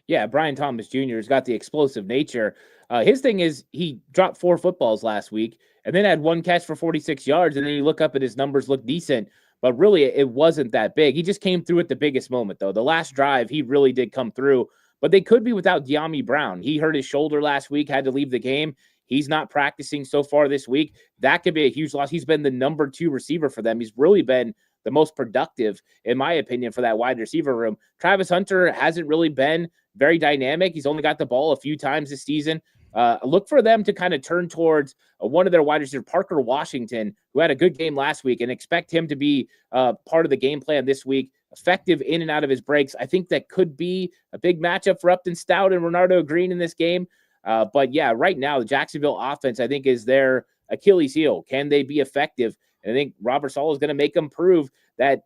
Yeah, Brian Thomas Jr. has got the explosive nature. His thing is he dropped 4 footballs last week and then had 1 catch for 46 yards. And then you look up and his numbers look decent, but really it wasn't that big. He just came through at the biggest moment, though. The last drive, he really did come through, but they could be without De'Ami Brown. He hurt his shoulder last week, had to leave the game. He's not practicing so far this week. That could be a huge loss. He's been the number 2 receiver for them. He's really been the most productive, in my opinion, for that wide receiver room. Travis Hunter hasn't really been very dynamic. He's only got the ball a few times this season. Look for them to kind of turn towards one of their wide receivers, Parker Washington, who had a good game last week, and expect him to be part of the game plan this week, effective in and out of his breaks. I think that could be a big matchup for Upton Stout and Renardo Green in this game. But yeah, right now, the Jacksonville offense, I think, is their Achilles heel. Can they be effective? And I think Robert Saleh is going to make them prove that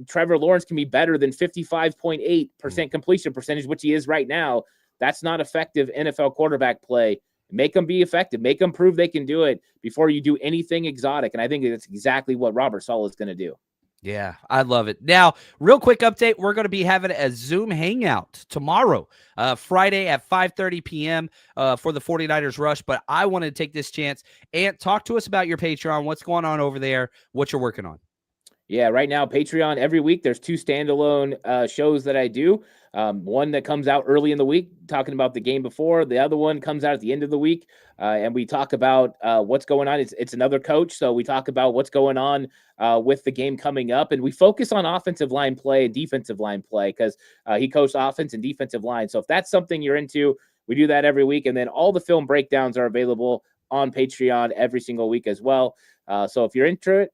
Trevor Lawrence can be better than 55.8% completion percentage, which he is right now. That's not effective NFL quarterback play. Make them be effective. Make them prove they can do it before you do anything exotic. And I think that's exactly what Robert Saleh is going to do. Yeah, I love it. Now, real quick update. We're going to be having a Zoom hangout tomorrow, Friday at 5:30 p.m. For the 49ers Rush. But I wanted to take this chance and talk to us about your Patreon. What's going on over there? What you're working on? Yeah, right now, Patreon, every week, there's 2 standalone shows that I do. One that comes out early in the week, talking about the game before. The other one comes out at the end of the week, and we talk about what's going on. It's another coach, so we talk about what's going on with the game coming up, and we focus on offensive line play and defensive line play because he coached offense and defensive line. So if that's something you're into, we do that every week, and then all the film breakdowns are available on Patreon every single week as well. So if you're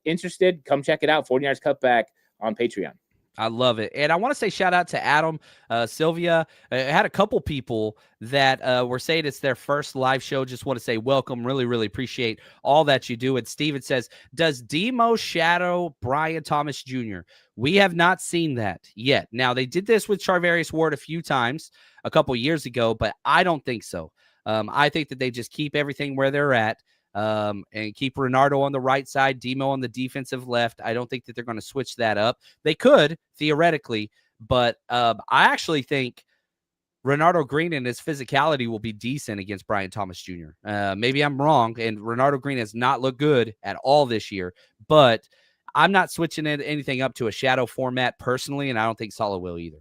interested, come check it out. 49ers Cutback on Patreon. I love it. And I want to say shout out to Adam, Sylvia. I had a couple people that were saying it's their first live show. Just want to say welcome. Really, really appreciate all that you do. And Steven says, does Demo shadow Brian Thomas Jr.? We have not seen that yet. Now, they did this with Charvarius Ward a few times a couple years ago, but I don't think so. I think that they just keep everything where they're at. And keep Renardo on the right side, Demo on the defensive left. I don't think that they're going to switch that up. They could, theoretically, but I actually think Renardo Green and his physicality will be decent against Brian Thomas Jr. Maybe I'm wrong, and Renardo Green has not looked good at all this year, but I'm not switching anything up to a shadow format personally, and I don't think Saleh will either.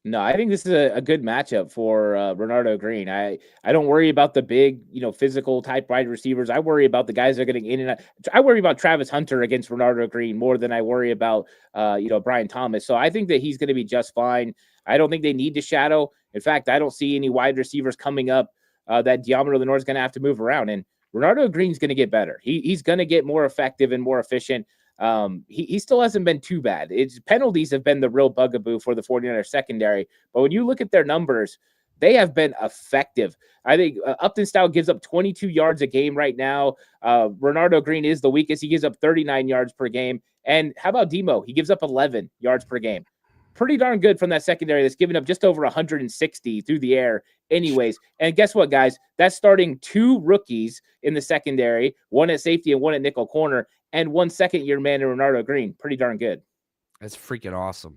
No, I think this is a good matchup for Renardo Green. I don't worry about the big, physical type wide receivers. I worry about the guys that are getting in and out. I worry about Travis Hunter against Renardo Green more than I worry about, Brian Thomas. So I think that he's going to be just fine. I don't think they need to shadow. In fact, I don't see any wide receivers coming up that De'Ami Lenoir is going to have to move around. And Renardo Green's going to get better. He's going to get more effective and more efficient. He still hasn't been too bad. It's penalties have been the real bugaboo for the 49ers secondary. But when you look at their numbers, they have been effective. I think Upton Stout gives up 22 yards a game right now. Renardo Green is the weakest. He gives up 39 yards per game. And how about Demo? He gives up 11 yards per game. Pretty darn good from that secondary that's given up just over 160 through the air anyways. And guess what, guys? That's starting 2 rookies in the secondary, one at safety and one at nickel corner, and 1 second-year man in Renardo Green. Pretty darn good. That's freaking awesome.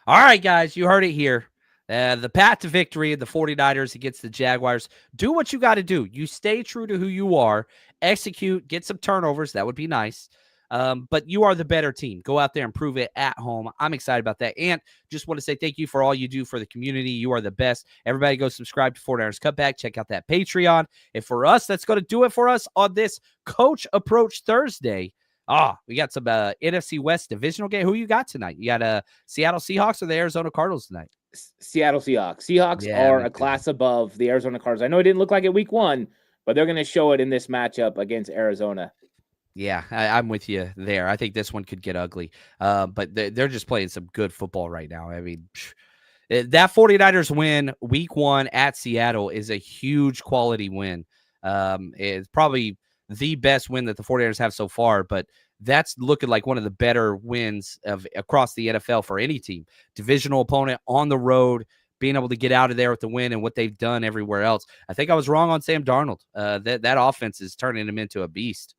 All right, guys, you heard it here. The path to victory of the 49ers against the Jaguars. Do what you got to do. You stay true to who you are. Execute. Get some turnovers. That would be nice. But you are the better team. Go out there and prove it at home. I'm excited about that. And just want to say thank you for all you do for the community. You are the best. Everybody go subscribe to 49ers Cutback. Check out that Patreon. And for us, that's going to do it for us on this Coach Approach Thursday. We got some NFC West divisional game. Who you got tonight? You got Seattle Seahawks or the Arizona Cardinals tonight? Seattle Seahawks. Seahawks are a class above the Arizona Cardinals. I know it didn't look like it week 1, but they're going to show it in this matchup against Arizona. Yeah, I'm with you there. I think this one could get ugly. But they're just playing some good football right now. I mean, that 49ers win week 1 at Seattle is a huge quality win. It's probably the best win that the 49ers have so far, but that's looking like one of the better wins of across the NFL for any team. Divisional opponent on the road, being able to get out of there with the win and what they've done everywhere else. I think I was wrong on Sam Darnold. That offense is turning him into a beast.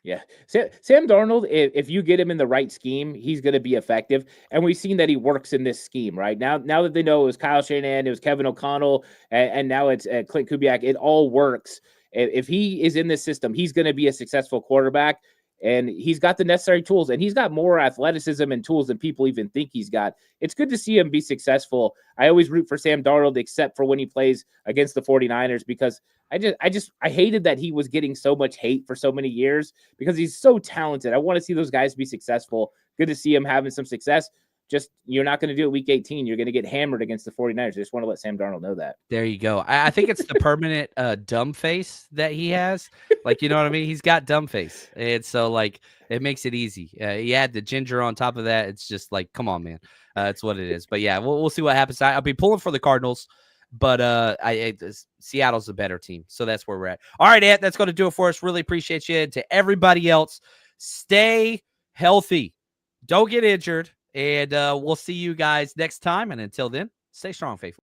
Yeah. Sam Darnold, if you get him in the right scheme, he's going to be effective. And we've seen that he works in this scheme, right? Now that they know it was Kyle Shanahan, it was Kevin O'Connell, and now it's Clint Kubiak, it all works. If he is in this system, he's going to be a successful quarterback. And he's got the necessary tools, and he's got more athleticism and tools than people even think he's got. It's good to see him be successful. I always root for Sam Darnold, except for when he plays against the 49ers, because I hated that he was getting so much hate for so many years because he's so talented. I want to see those guys be successful. Good to see him having some success. Just, you're not going to do it week 18. You're going to get hammered against the 49ers. I just want to let Sam Darnold know that. There you go. I think it's the permanent dumb face that he has. Like, you know what I mean? He's got dumb face. And so, like, it makes it easy. He had the ginger on top of that. It's just like, come on, man. It's what it is. But, yeah, we'll see what happens. I'll be pulling for the Cardinals. But Seattle's a better team. So that's where we're at. All right, Ant, that's going to do it for us. Really appreciate you. And to everybody else, stay healthy. Don't get injured. And we'll see you guys next time. And until then, stay strong, faithful.